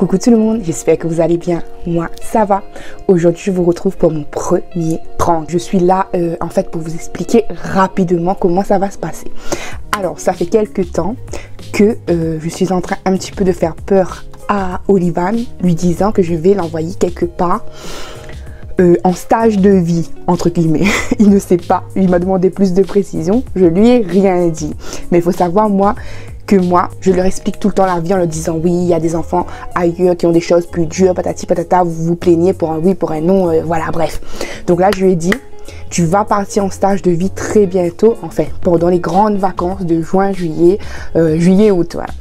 Coucou tout le monde, j'espère que vous allez bien. Moi, ça va. Aujourd'hui, je vous retrouve pour mon premier prank. Je suis là, en fait, pour vous expliquer rapidement comment ça va se passer. Alors, ça fait quelques temps que je suis en train un petit peu de faire peur à Olivan, lui disant que je vais l'envoyer quelque part en stage de vie, entre guillemets. Il ne sait pas, il m'a demandé plus de précision, je lui ai rien dit. Mais il faut savoir, moi, je leur explique tout le temps la vie en leur disant oui, il y a des enfants ailleurs qui ont des choses plus dures, patati patata, vous vous plaignez pour un oui, pour un non, voilà, bref. Donc là, je lui ai dit, tu vas partir en stage de vie très bientôt, en fait, pendant les grandes vacances de juin, juillet, août, voilà.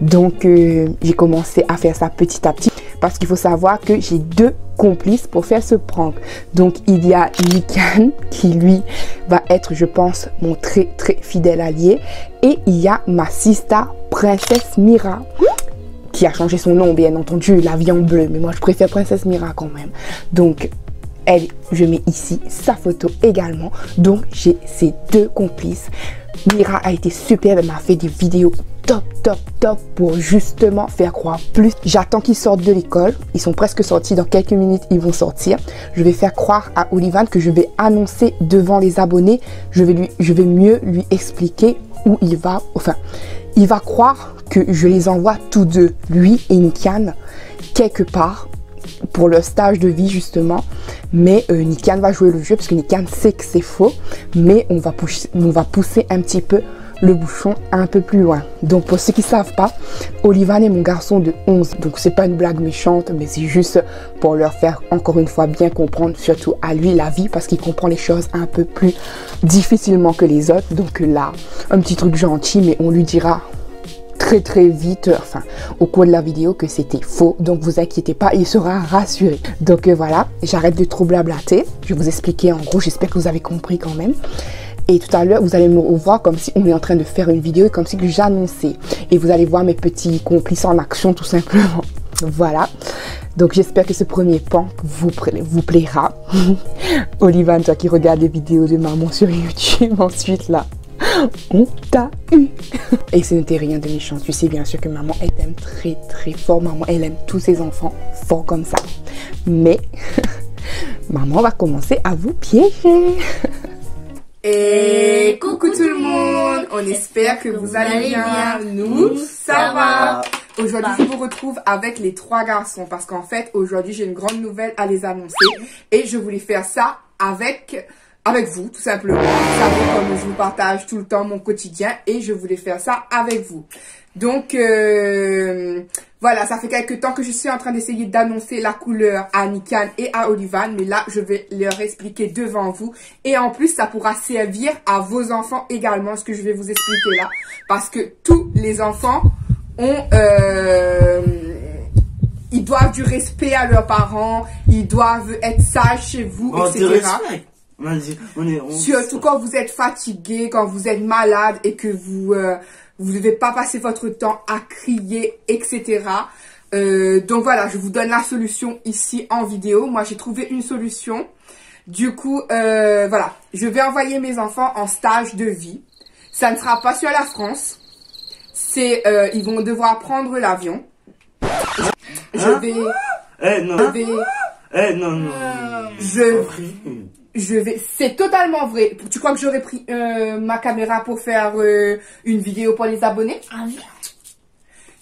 Donc, j'ai commencé à faire ça petit à petit parce qu'il faut savoir que j'ai deux complices pour faire ce prank. Donc, il y a Nikan qui, lui, va être, je pense, mon très, très fidèle allié. Et il y a ma sista, Princesse Mira, qui a changé son nom, bien entendu, la vie en bleu. Mais moi, je préfère Princesse Mira quand même. Donc, elle, je mets ici sa photo également. Donc, j'ai ces deux complices. Mira a été superbe, elle m'a fait des vidéos top pour justement faire croire plus. J'attends qu'ils sortent de l'école, ils sont presque sortis, dans quelques minutes ils vont sortir. Je vais faire croire à Olivan que je vais annoncer devant les abonnés, je vais mieux lui expliquer où il va, enfin il va croire que je les envoie tous deux, lui et Nikan, quelque part pour leur stage de vie justement. Mais Nikan va jouer le jeu parce que Nikan sait que c'est faux, mais on va pousser un petit peu le bouchon un peu plus loin. Donc pour ceux qui savent pas, Olivan est mon garçon de 11, donc c'est pas une blague méchante, mais c'est juste pour leur faire encore une fois bien comprendre, surtout à lui, la vie, parce qu'il comprend les choses un peu plus difficilement que les autres. Donc là, un petit truc gentil, mais on lui dira très vite, enfin au cours de la vidéo, que c'était faux. Donc vous inquiétez pas, il sera rassuré. Donc voilà, j'arrête de trop blablater, je vais vous expliquer en gros, j'espère que vous avez compris quand même. Et tout à l'heure, vous allez me revoir comme si on est en train de faire une vidéo et comme si j'annonçais. Et vous allez voir mes petits complices en action tout simplement. Voilà. Donc j'espère que ce premier prank vous plaira. Olivan, toi qui regardes les vidéos de maman sur YouTube, ensuite là, on t'a eu. Et ce n'était rien de méchant. Tu sais bien sûr que maman, elle t'aime très fort. Maman, elle aime tous ses enfants fort comme ça. Mais maman va commencer à vous piéger. Et coucou tout le monde, on espère que vous allez bien. Nous, ça va. Aujourd'hui, je vous retrouve avec les trois garçons parce qu'en fait, aujourd'hui, j'ai une grande nouvelle à les annoncer et je voulais faire ça avec vous, tout simplement. Vous savez, comme je vous partage tout le temps mon quotidien et je voulais faire ça avec vous. Donc, voilà, ça fait quelques temps que je suis en train d'essayer d'annoncer la couleur à Nikan et à Olivan, mais là, je vais leur expliquer devant vous. Et en plus, ça pourra servir à vos enfants également, ce que je vais vous expliquer là. Parce que tous les enfants ont... ils doivent du respect à leurs parents, ils doivent être sages chez vous, etc. Surtout quand vous êtes fatigué, quand vous êtes malade et que vous ne devez pas passer votre temps à crier, etc. Donc voilà, je vous donne la solution ici en vidéo. Moi, j'ai trouvé une solution. Du coup, voilà, je vais envoyer mes enfants en stage de vie. Ça ne sera pas sur la France. Ils vont devoir prendre l'avion. C'est totalement vrai. Tu crois que j'aurais pris ma caméra pour faire une vidéo pour les abonnés?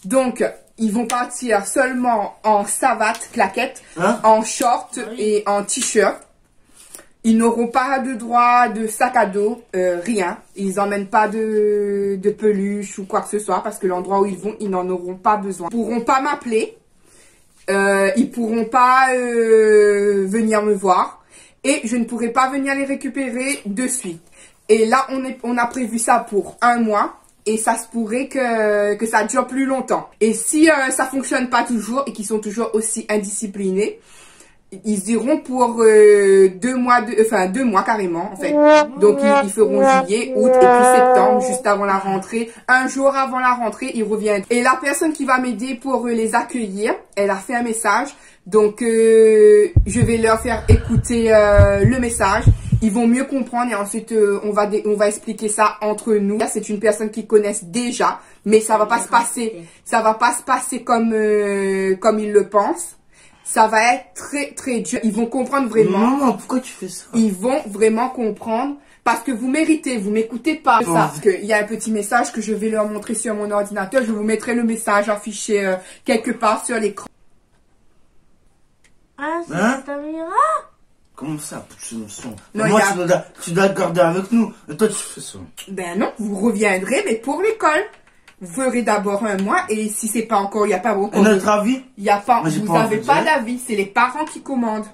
Donc, ils vont partir seulement en savate, claquette, en short et en t-shirt. Ils n'auront pas de droit de sac à dos, rien. Ils n'emmènent pas de peluche ou quoi que ce soit parce que l'endroit où ils vont, ils n'en auront pas besoin. Ils ne pourront pas m'appeler. Ils pourront pas venir me voir. Et je ne pourrai pas venir les récupérer de suite. Et là, on a prévu ça pour 1 mois. Et ça se pourrait que ça dure plus longtemps. Et si ça fonctionne pas toujours et qu'ils sont toujours aussi indisciplinés, ils iront pour 2 mois, 2 mois carrément en fait. Donc ils feront juillet, août et puis septembre, juste avant la rentrée. Un jour avant la rentrée, ils reviennent. Et la personne qui va m'aider pour les accueillir, elle a fait un message. Donc je vais leur faire écouter le message Ils vont mieux comprendre et ensuite on va expliquer ça entre nous. Là, c'est une personne qu'ils connaissent déjà, mais ça va pas se passer comme ils le pensent. Ça va être très très dur. Ils vont comprendre vraiment. Maman, pourquoi tu fais ça? Ils vont vraiment comprendre parce que vous méritez. Vous m'écoutez pas. Ça. Parce qu'il y a un petit message que je vais leur montrer sur mon ordinateur. Je vous mettrai le message affiché quelque part sur l'écran. Ah, c'est ta Mira? Comment ça, tu me sens? Non, moi, tu dois te garder avec nous. Et toi, tu fais ça. Ben non, vous reviendrez, mais pour l'école. Vous ferez d'abord un mois et si c'est pas encore, il n'y a pas beaucoup. Et notre avis? Il y a pas, moi, vous n'avez pas d'avis, c'est les parents qui commandent.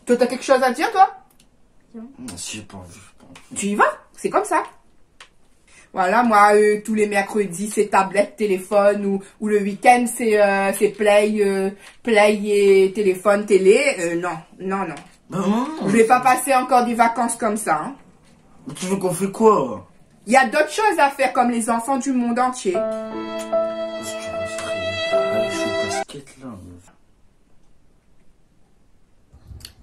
Toi, t'as quelque chose à dire, toi? Non, si j'ai pas envie, Tu y vas, c'est comme ça. Voilà, moi, tous les mercredis, c'est tablette, téléphone ou le week-end, c'est play et téléphone, télé. Non. Je vais pas passer encore des vacances comme ça. Hein. Mais tu veux qu'on fait quoi? Il y a d'autres choses à faire comme les enfants du monde entier. Parce que tu vas se réveiller. Allez, je suis au casquette là.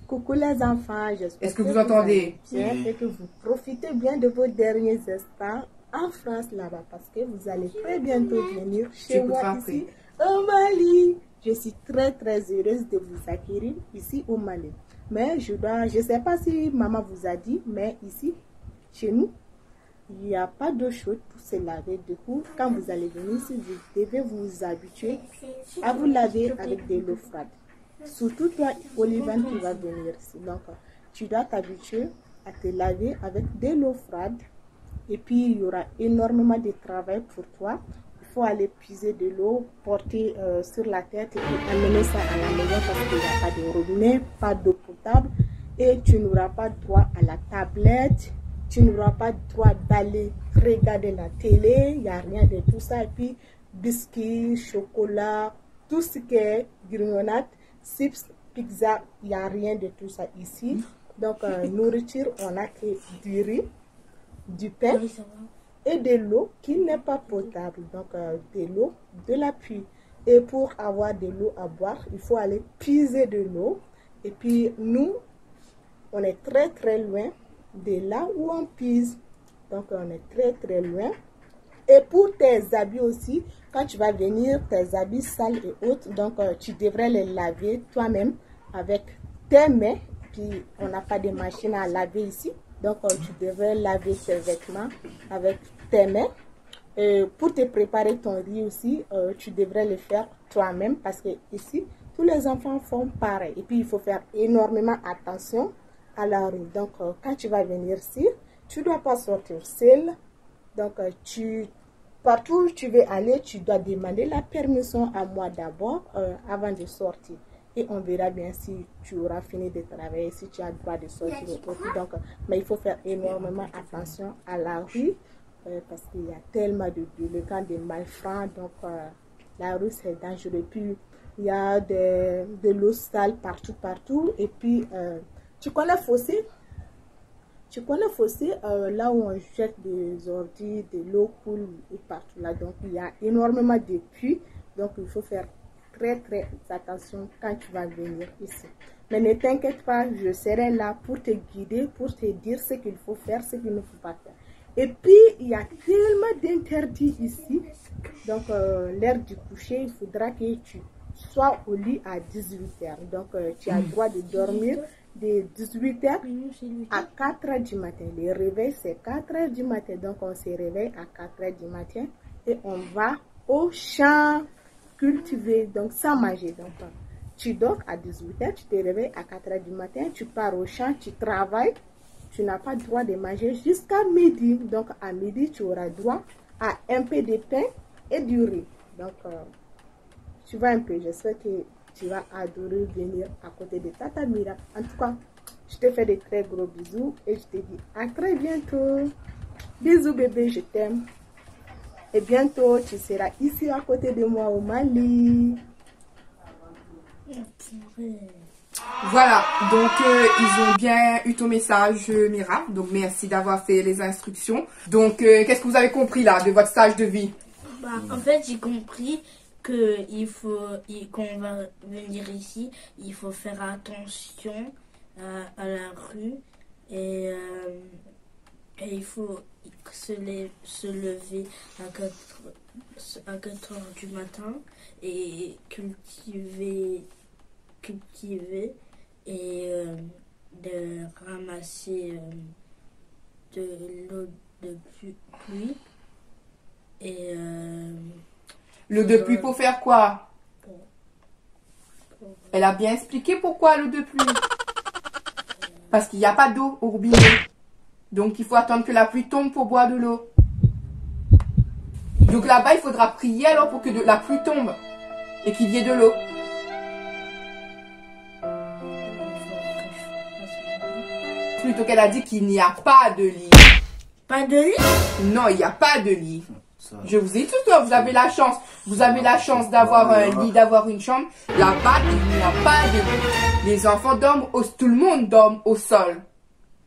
Coucou les enfants, j'espère Est-ce que vous entendez bien et que vous profitez bien de vos derniers instants en France là-bas parce que vous allez très bientôt venir chez moi ici au Mali. Je suis très très heureuse de vous accueillir ici au Mali. Mais je sais pas si maman vous a dit, mais ici, chez nous, il n'y a pas d'eau chaude pour se laver. Du coup, quand vous allez venir ici, vous devez vous habituer à vous laver avec de l'eau froide. Surtout toi, Olivan, qui va venir ici. Donc, tu dois t'habituer à te laver avec de l'eau froide. Et puis, il y aura énormément de travail pour toi. Il faut aller puiser de l'eau, porter sur la tête et puis amener ça à la maison parce qu'il n'y a pas de robinet, pas d'eau potable. Et tu n'auras pas droit à la tablette. Tu n'auras pas droit d'aller regarder la télé, il n'y a rien de tout ça. Et puis, biscuits, chocolat, tout ce qui est grignonnade, chips, pizza, il n'y a rien de tout ça ici. Donc, nourriture, on a que du riz, du pain et de l'eau qui n'est pas potable. Donc, de l'eau, de la pluie. Et pour avoir de l'eau à boire, il faut aller puiser de l'eau. Et puis, nous, on est très, très loin de là où on pise. Donc, on est très, très loin. Et pour tes habits aussi, quand tu vas venir, tes habits sales et autres, donc tu devrais les laver toi-même avec tes mains. Puis, on n'a pas de machine à laver ici. Donc, tu devrais laver tes vêtements avec tes mains. Pour te préparer ton riz aussi, tu devrais le faire toi-même parce que ici, tous les enfants font pareil. Et puis, il faut faire énormément attention à la rue. Donc, quand tu vas venir ici, tu ne dois pas sortir seul. Donc, partout où tu veux aller, tu dois demander la permission à moi d'abord avant de sortir. Et on verra bien si tu auras fini de travailler, si tu as le droit de sortir. Donc, mais il faut faire énormément attention à la rue parce qu'il y a tellement de délinquants, de malfrats. Donc, la rue, c'est dangereux. Puis, il y a de l'eau sale partout. Et puis, tu connais Fossé? Tu connais Fossé, là où on jette des ordures, de l'eau coule et partout là. Donc, il y a énormément de puits. Donc, il faut faire très, très attention quand tu vas venir ici. Mais ne t'inquiète pas, je serai là pour te guider, pour te dire ce qu'il faut faire, ce qu'il ne faut pas faire. Et puis, il y a tellement d'interdits ici. Donc, l'heure du coucher, il faudra que tu sois au lit à 18h. Donc, tu as le droit de dormir de 18h à 4h du matin. Le réveil, c'est 4h du matin. Donc, on se réveille à 4h du matin et on va au champ cultiver, donc sans manger. Donc, tu dors à 18h, tu te réveilles à 4h du matin, tu pars au champ, tu travailles. Tu n'as pas le droit de manger jusqu'à midi. Donc, à midi, tu auras droit à un peu de pain et du riz. Donc, tu vois un peu. J'espère que tu vas adorer venir à côté de Tata Mira. En tout cas, je te fais de très gros bisous et je te dis à très bientôt. Bisous bébé, je t'aime. Et bientôt, tu seras ici à côté de moi au Mali. Voilà, donc ils ont bien eu ton message, Mira. Donc merci d'avoir fait les instructions. Donc qu'est-ce que vous avez compris là de votre stage de vie? En fait, j'ai compris que qu'on va venir ici, il faut faire attention à la rue Et, il faut se lever à 4 heures du matin et cultiver et de ramasser de l'eau de pluie. Et L'eau de pluie pour faire quoi? Elle a bien expliqué pourquoi l'eau de pluie. Parce qu'il n'y a pas d'eau au robinet. Donc il faut attendre que la pluie tombe pour boire de l'eau. Donc là-bas, il faudra prier alors pour que la pluie tombe et qu'il y ait de l'eau. Plutôt qu'elle a dit qu'il n'y a pas de lit. pas de lit? Non, il n'y a pas de lit. Je vous ai dit tout, vous avez la chance. Vous avez la chance d'avoir un lit, d'avoir une chambre. Là-bas, il n'y a pas de lit. Les enfants dorment, tout le monde dorme au sol.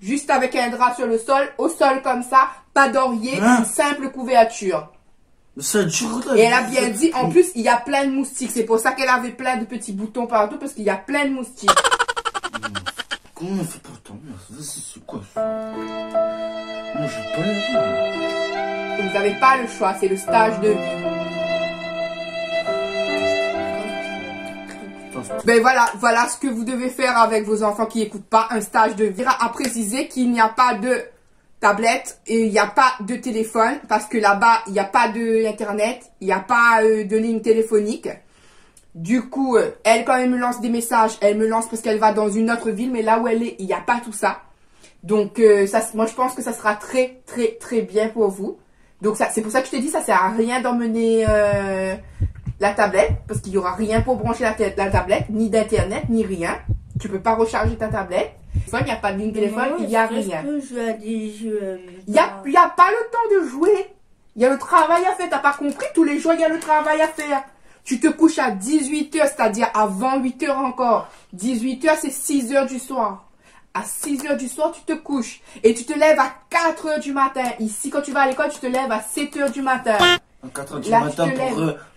Juste avec un drap sur le sol, au sol comme ça, pas d'oreiller, une simple couverture. Et elle a bien dit, en plus, il y a plein de moustiques. C'est pour ça qu'elle avait plein de petits boutons partout, parce qu'il y a plein de moustiques. Comment on fait pour dormir? C'est quoi ça? Moi, j'ai pas la vie. Vous n'avez pas le choix, c'est le stage de vie. Ben voilà ce que vous devez faire avec vos enfants qui n'écoutent pas, un stage de vie. À préciser qu'il n'y a pas de tablette et il n'y a pas de téléphone parce que là-bas, il n'y a pas d'internet, il n'y a pas de ligne téléphonique. Du coup, elle, quand elle me lance des messages, elle me lance parce qu'elle va dans une autre ville, mais là où elle est, il n'y a pas tout ça. Donc, moi, je pense que ça sera très, très, très bien pour vous. Donc, c'est pour ça que je te dis, ça sert à rien d'emmener la tablette, parce qu'il n'y aura rien pour brancher la tablette, ni d'internet, ni rien. Tu peux pas recharger ta tablette. Il n'y a pas de ligne téléphone, il n'y a rien. Il n'y a pas le temps de jouer. Il y a le travail à faire. T'as pas compris? Tous les jours, il y a le travail à faire. Tu te couches à 18 h, c'est-à-dire avant 8 h encore. 18 h, c'est 6 h du soir. À 6 h du soir, tu te couches. Et tu te lèves à 4 h du matin. Ici, quand tu vas à l'école, tu te lèves à 7 h du matin. À 4 h du matin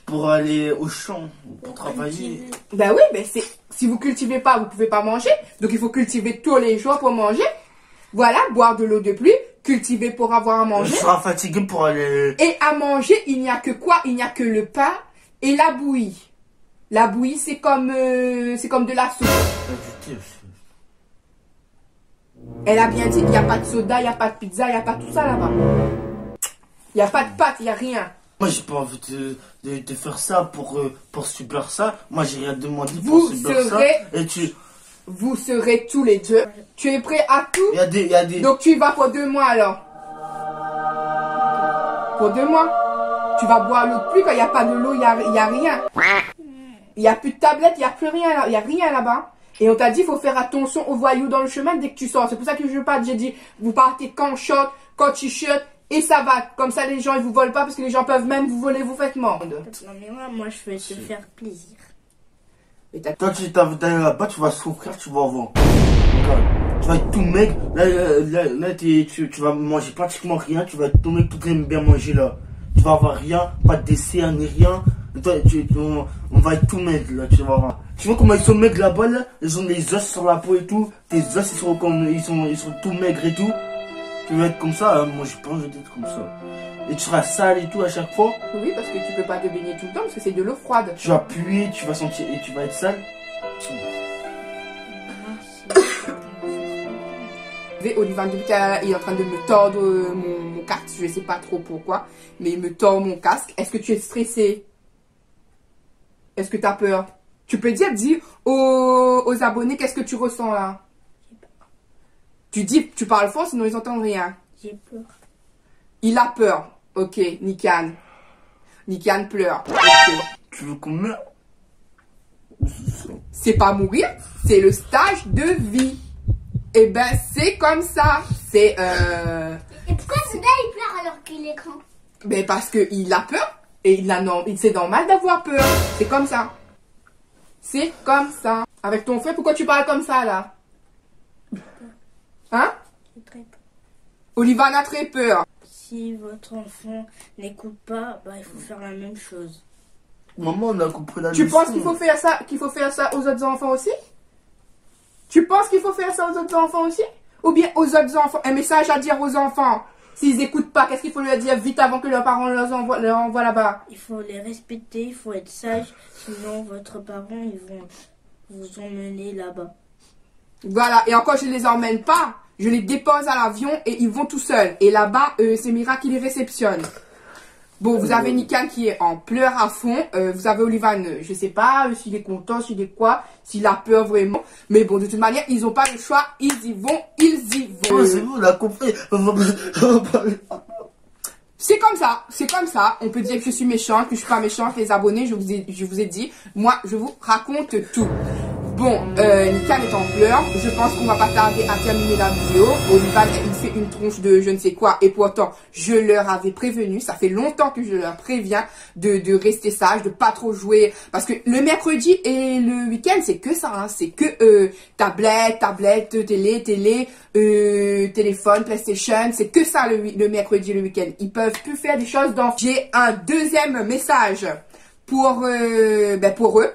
pour aller au champ, pour travailler. Ben oui, ben si vous cultivez pas, vous pouvez pas manger. Donc il faut cultiver tous les jours pour manger. Voilà, boire de l'eau de pluie, cultiver pour avoir à manger. Je serai fatigué pour aller... Et à manger, il n'y a que quoi? Il n'y a que le pain et la bouillie. La bouillie, c'est comme de la soupe. Elle a bien dit qu'il n'y a pas de soda, il n'y a pas de pizza, il n'y a pas tout ça là-bas. Il n'y a pas de pâtes, il n'y a rien. Moi, j'ai pas envie de faire ça pour subir ça. Moi, j'ai rien demandé pour subir ça. Et vous serez tous les deux. Tu es prêt à tout? Il y a des... Donc, tu y vas pour 2 mois alors. Pour 2 mois. Tu vas boire l'eau de pluie quand il n'y a pas de l'eau, il n'y a rien. Il n'y a plus de tablette, il n'y a plus rien là. Il n'y a rien là-bas. Et on t'a dit, il faut faire attention aux voyous dans le chemin dès que tu sors. C'est pour ça que j'ai dit, vous partez qu'en short, qu'en t-shirt, et ça va. Comme ça, les gens, ils vous volent pas, parce que les gens peuvent même vous voler vos vêtements. Non, mais moi, je vais te faire plaisir. Toi, tu d'aller là-bas, tu vas souffrir, tu vas voir. Tu vas être tout maigre. Là tu vas manger pratiquement rien. Tu vas être tout maigre, tout aime bien manger là. Tu vas avoir rien, pas de dessert, ni rien. Toi, on va être tout maigre là, tu vas voir. Tu vois comment ils sont maigres là-bas là? Ils ont des os sur la peau et tout. Tes os ils sont tout maigres et tout. Tu vas être comme ça, hein? Moi j'ai pas envie d'être comme ça. Et tu seras sale et tout à chaque fois. Oui, parce que tu peux pas te baigner tout le temps parce que c'est de l'eau froide. Tu vas puer, tu vas sentir et tu vas être sale. Olivan, depuis qu'il est en train de me tordre mon casque, je sais pas trop pourquoi, mais il me tord mon casque. Est-ce que tu es stressé? Est-ce que tu as peur? Tu peux dis aux abonnés qu'est-ce que tu ressens là. Tu parles fort sinon ils entendent rien. J'ai peur. Il a peur. Ok, Nikan. Nikan pleure. Ok. Tu veux qu'on meure? C'est pas mourir, c'est le stage de vie. Eh ben, c'est comme ça. C'est Et pourquoi Souda il pleure alors qu'il est grand? Ben parce qu'il a peur. Et c'est normal d'avoir peur. C'est comme ça. C'est comme ça. Avec ton frère, pourquoi tu parles comme ça là? Hein? J'ai très peur. Olivan a très peur. Si votre enfant n'écoute pas, bah, il faut faire la même chose. Maman, on a compris la Tu leçon. penses qu'il faut faire ça aux autres enfants aussi? Tu penses qu'il faut faire ça aux autres enfants aussi? Ou bien aux autres enfants, un message à dire aux enfants. S'ils écoutent pas, qu'est-ce qu'il faut leur dire vite avant que leurs parents leur envoient là-bas? Il faut les respecter, il faut être sage, sinon votre parent, ils vont vous emmener là-bas. Voilà, et encore je ne les emmène pas, je les dépose à l'avion et ils vont tout seuls. Et là-bas, c'est Mira qui les réceptionne. Bon, vous avez Nikan qui est en pleurs à fond. Vous avez Olivan, je sais pas s'il est content, s'il est quoi, s'il a peur vraiment. Mais bon, de toute manière, ils n'ont pas le choix. Ils y vont, ils y vont. Oh, c'est vous, on a compris. C'est comme ça, c'est comme ça. On peut dire que je suis méchante, que je suis pas méchante. Les abonnés, je vous ai dit, moi, je vous raconte tout. Bon, Nikan est en pleurs. Je pense qu'on va pas tarder à terminer la vidéo. Olivan, il fait une tronche de je ne sais quoi. Et pourtant, je leur avais prévenu. Ça fait longtemps que je leur préviens de rester sage, de pas trop jouer. Parce que le mercredi et le week-end, c'est que ça. Hein. C'est que tablette, télé, téléphone, PlayStation. C'est que ça le mercredi et le week-end. Ils peuvent plus faire des choses d'enfants. J'ai un deuxième message pour eux.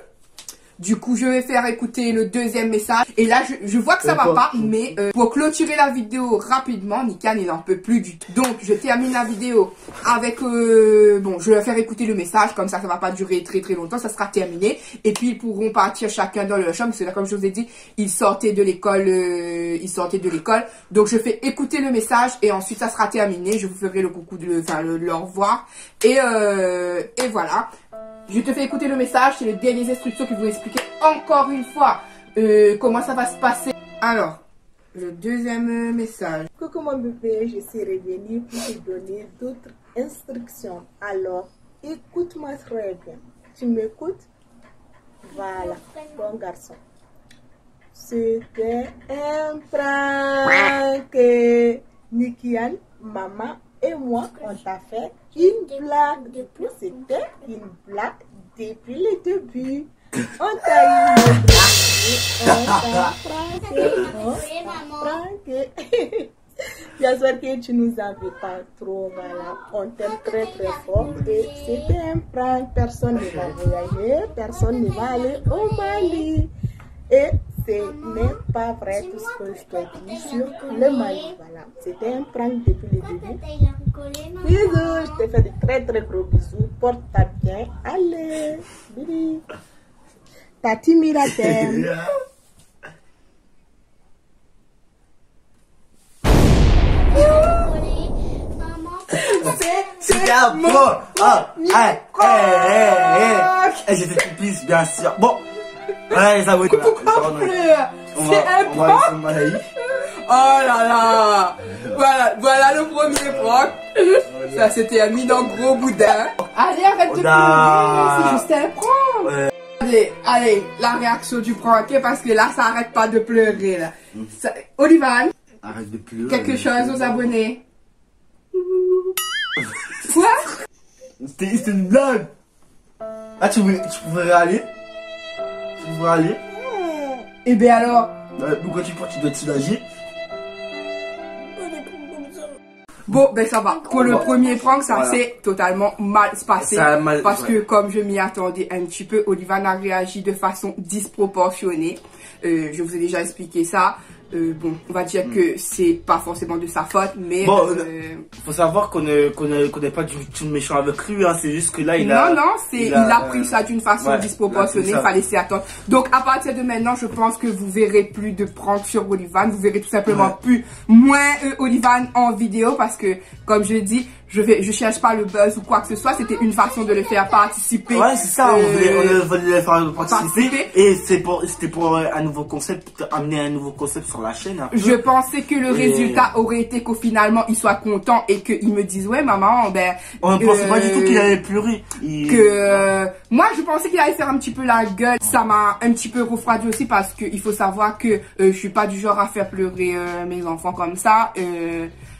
Du coup, je vais faire écouter le deuxième message. Et là, je vois que ça va pas. Mais pour clôturer la vidéo rapidement, Nikan, il n'en peut plus du tout. Donc, je termine la vidéo avec... bon, je vais faire écouter le message. Comme ça va pas durer très très longtemps. Ça sera terminé. Et puis, ils pourront partir chacun dans leur chambre. Parce que là, comme je vous ai dit, ils sortaient de l'école. Donc, je fais écouter le message. Et ensuite, ça sera terminé. Je vous ferai le coucou, le au revoir. Et voilà. Je te fais écouter le message, c'est les dernières instructions qui vous expliquer encore une fois comment ça va se passer. Alors, le deuxième message. Coucou mon bébé, je suis revenue pour te donner d'autres instructions. Alors, écoute-moi très bien. Tu m'écoutes? Voilà, bon garçon. C'était un prank. Nikian, maman et moi, on t'a fait une blague. Depuis, c'était une blague depuis le début. On t'a eu on t'a pranké. J'espère que tu nous avais pas trop, voilà. On t'aime très très fort et c'était un prank. Personne ne va voyager, personne ne va aller au Mali. Et ce n'est pas vrai tout ce que je te dis sur le Mali. Voilà, c'était un prank depuis le début. Bisous, je te fais de très très gros bisous. Porte-toi bien. Allez, Bibi. Tati Mira t'aime. C'était un bon. J'étais complice, bien sûr. Bon. Ouais, les abonnés. Pourquoi pleurer? C'est un prank. Oh là là. Voilà le premier prank. Ça c'était un mine en gros boudin. Allez, arrête de pleurer. C'est juste un prank. Allez, la réaction du prank, parce que là ça arrête pas de pleurer là. Olivan, arrête de pleurer. Quelque chose aux abonnés. Quoi? C'était une blague. Ah, tu pouvais aller? Tu pouvais aller? Et bien alors? Pourquoi tu penses que tu dois te soulager? Bon, ben ça va. Pour le premier prank, ça s'est totalement mal passé. Parce que comme je m'y attendais un petit peu, Olivan a réagi de façon disproportionnée. Je vous ai déjà expliqué ça. Bon, on va dire que c'est pas forcément de sa faute, mais... Bon, faut savoir qu'on n'est pas du tout méchant avec lui, hein, c'est juste que là, il a pris ça d'une façon disproportionnée, il fallait s'y attendre. Donc, à partir de maintenant, je pense que vous verrez plus de pranks sur Olivan, vous verrez tout simplement moins Olivan en vidéo, parce que, comme je l'ai dit, je cherche pas le buzz ou quoi que ce soit, c'était une façon de le faire participer. Ouais, c'est ça, on voulait le faire participer, et c'était pour un nouveau concept, amener un nouveau concept sur la chaîne. Je pensais que le résultat aurait été qu'au finalement il soit content et qu'il me dise ouais maman, ben on ne pensait pas du tout qu'il allait pleurer. Moi je pensais qu'il allait faire un petit peu la gueule. Ça m'a un petit peu refroidi aussi parce que il faut savoir que je suis pas du genre à faire pleurer mes enfants comme ça.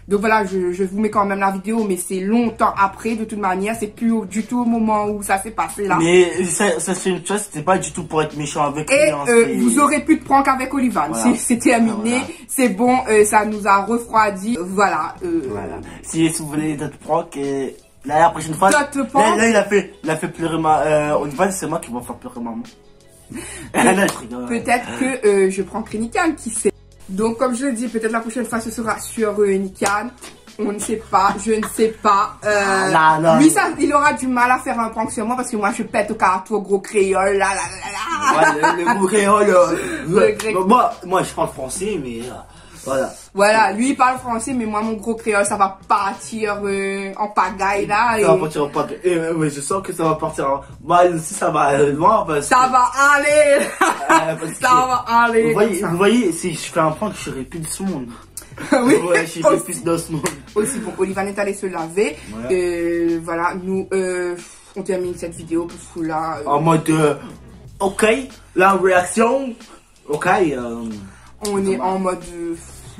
Donc voilà, je vous mets quand même la vidéo, mais c'est longtemps après, de toute manière, c'est plus du tout au moment où ça s'est passé là. Mais ça c'est une chose, c'était pas du tout pour être méchant avec lui. Et vous aurez plus de prank avec Olivan, voilà. C'est terminé, c'est bon, ça nous a refroidi, voilà. Si vous voulez d'autres pranks, là la prochaine fois, là il a fait pleurer Olivan, c'est moi qui vais faire pleurer maman. Peut-être que je prends Nikan, qui sait. Donc, comme je le dis, peut-être la prochaine fois, ce sera sur Nikan. On ne sait pas, je ne sais pas. Lui, ça, il aura du mal à faire un prank sur moi parce que moi, je pète au carton, au gros créole, là. Ouais, le gros créole. Moi, je parle français, mais voilà. Voilà, lui, il parle français, mais moi, mon gros créole, ça va partir en pagaille, là. Ça va partir en pagaille. Ouais, je sens que ça va partir mal aussi, ça va aller loin. Ça va aller. Ça va aller. Vous voyez, si je fais un prank, je serai plus de ce monde. Oui, ouais, je serai plus de ce monde. Aussi, bon, Olivan est allé se laver. Ouais. Voilà, nous, on termine cette vidéo parce que là... En mode, ok, la réaction, ok. On est en mode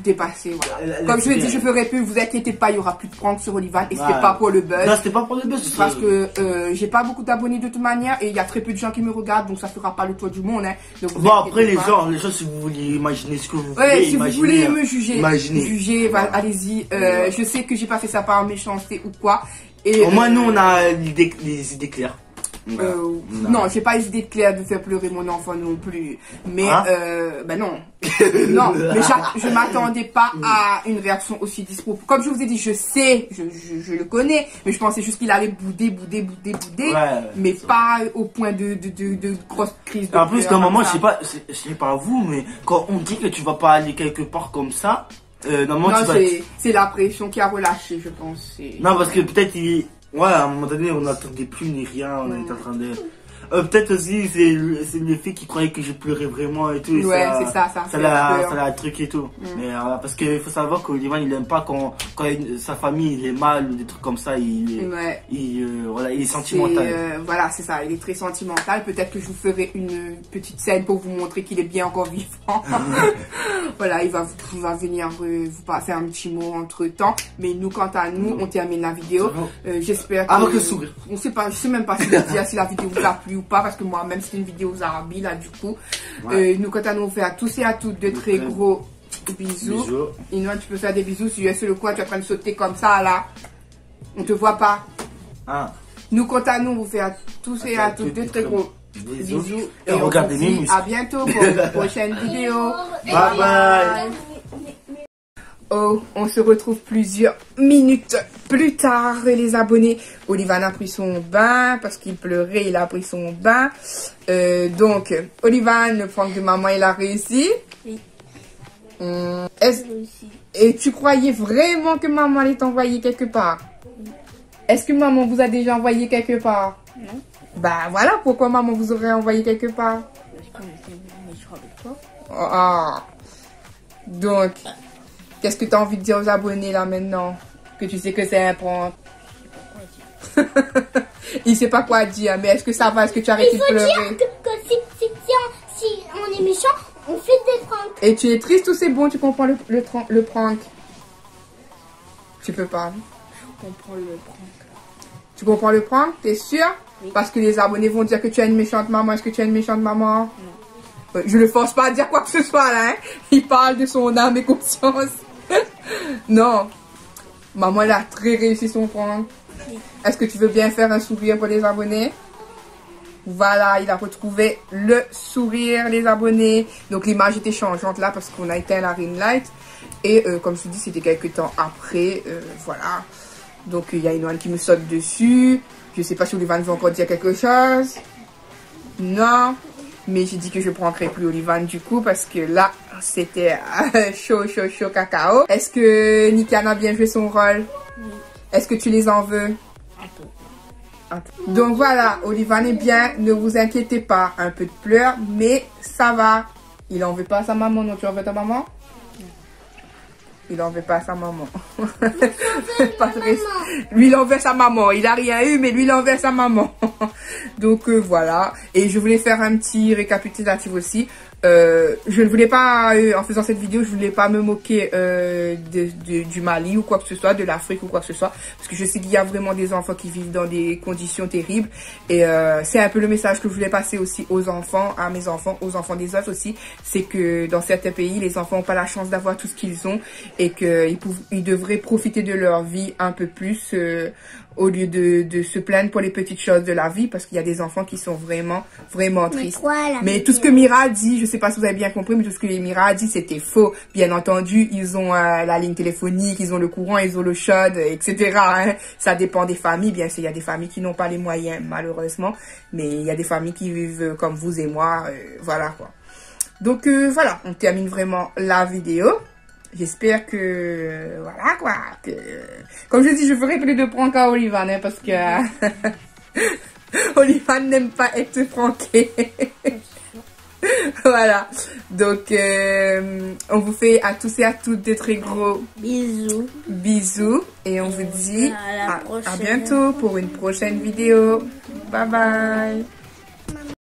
dépassé, voilà. Comme je l'ai dit, je ferai plus, vous inquiétez pas, il y aura plus de prank sur Olivan et c'était pas pour le buzz. Non, c'était pas pour le buzz. Parce que j'ai pas beaucoup d'abonnés de toute manière et il y a très peu de gens qui me regardent, donc ça fera pas le tour du monde, hein. Donc, bon, après, les gens, si vous voulez imaginer ce que vous voulez, si vous voulez me juger, jugez, allez-y. Je sais que j'ai pas fait ça par méchanceté ou quoi. Et au moins, nous, on a les idées claires. Non, j'ai pas les idées claires de faire pleurer mon enfant non plus. Mais, ben non. Non, mais je m'attendais pas à une réaction aussi disproportionnée. Comme je vous ai dit, je sais, je le connais, mais je pensais juste qu'il allait bouder, mais pas au point de grosse crise de en plus, d'un moment, je sais pas vous, mais quand on dit que tu vas pas aller quelque part comme ça, non, c'est la pression qui a relâché, je pense. Non, parce que peut-être ouais, à un moment donné, on n'attendait plus ni rien, on était en train de... peut-être aussi, c'est le fait qu'il croyait que je pleurais vraiment et tout. Et ouais, c'est ça. Ça l'a truc et tout. Mais parce qu'il faut savoir qu'Olivan, il aime pas quand sa famille, il est mal ou des trucs comme ça, il est sentimental. Voilà, c'est ça, il est très sentimental. Peut-être que je vous ferai une petite scène pour vous montrer qu'il est bien encore vivant. Voilà, il va venir vous faire un petit mot entre temps. Mais nous, quant à nous, on termine la vidéo. J'espère que... Avec le sourire. Je sais même pas si la vidéo vous a plu ou pas, parce que moi-même, c'était une vidéo Zarabi, là, du coup. Nous, quant à nous, on fait à tous et à toutes de très gros bisous. Et nous, tu peux faire des bisous. Si tu es sur le coin, tu es en train de sauter comme ça, là. On te voit pas. Nous, quant à nous, on vous fait à tous et à toutes de très gros bisous. Et on vous dit à bientôt pour une prochaine vidéo. Bye bye. Oh, on se retrouve plusieurs minutes plus tard, les abonnés. Olivan a pris son bain parce qu'il pleurait, il a pris son bain. Donc, Olivan, le prank de maman, il a réussi. Oui. Et tu croyais vraiment que maman allait t'envoyer quelque part? Oui. Est-ce que maman vous a déjà envoyé quelque part? Non. Bah voilà pourquoi maman vous aurait envoyé quelque part. Parce qu'on était méchants avec toi. Ah. Donc... Qu'est-ce que tu as envie de dire aux abonnés là maintenant? Que tu sais que c'est un prank. Il sait pas quoi dire, mais est-ce que ça va? Est-ce que tu as arrêté de pleurer? Il faut dire que si on est méchant, on fait des pranks. Et tu es triste ou c'est bon? Tu comprends le prank? Tu peux pas. Je comprends le prank. Tu comprends le prank? T'es sûr? Oui. Parce que les abonnés vont dire que tu es une méchante maman. Est-ce que tu es une méchante maman? Non. Je le force pas à dire quoi que ce soit là, hein. Il parle de son âme et conscience. Non. Maman, elle a très réussi son prank. Oui. Est-ce que tu veux bien faire un sourire pour les abonnés? Voilà, il a retrouvé le sourire, les abonnés. Donc l'image était changeante là parce qu'on a éteint la ring light. Et comme je vous dis, c'était quelques temps après. Voilà. Donc il y a une One qui me saute dessus. Je sais pas si Olivan veut encore dire quelque chose. Non. Mais j'ai dit que je prendrai plus Olivan du coup parce que là, c'était chaud cacao. Est-ce que Nikan a bien joué son rôle? Oui. Est-ce que tu les en veux? Un peu. Donc voilà, Olivan est bien, ne vous inquiétez pas. Un peu de pleurs, mais ça va. Il en veut pas à sa maman, non? Tu en veux ta maman? Il en veut pas à sa maman. Lui, il en veut sa maman. Il a rien eu, mais lui, il en veut sa maman. Donc voilà. Et je voulais faire un petit récapitulatif aussi. Je ne voulais pas, en faisant cette vidéo, je voulais pas me moquer du Mali ou quoi que ce soit, de l'Afrique ou quoi que ce soit. Parce que je sais qu'il y a vraiment des enfants qui vivent dans des conditions terribles. Et c'est un peu le message que je voulais passer aussi aux enfants, à mes enfants, aux enfants des autres aussi. C'est que dans certains pays, les enfants n'ont pas la chance d'avoir tout ce qu'ils ont. Et qu'ils devraient profiter de leur vie un peu plus au lieu de se plaindre pour les petites choses de la vie, parce qu'il y a des enfants qui sont vraiment tristes. Mais tout ce que Mira dit, je sais pas si vous avez bien compris, mais tout ce que Emira a dit, c'était faux. Bien entendu, ils ont la ligne téléphonique, ils ont le courant, ils ont le chaude, etc. Hein. Ça dépend des familles. Bien sûr, il y a des familles qui n'ont pas les moyens, malheureusement. Mais il y a des familles qui vivent comme vous et moi. Voilà, quoi. Donc, voilà, on termine vraiment la vidéo. J'espère que... Voilà, quoi. Que, comme je dis, je ferai plus de pranks à Olivan, hein, parce que... Olivan n'aime pas être pranké. Voilà. Donc, on vous fait à tous et à toutes des très gros Bisous. Bisous. Et on vous dit À la prochaine. à bientôt pour une prochaine vidéo. Bye bye.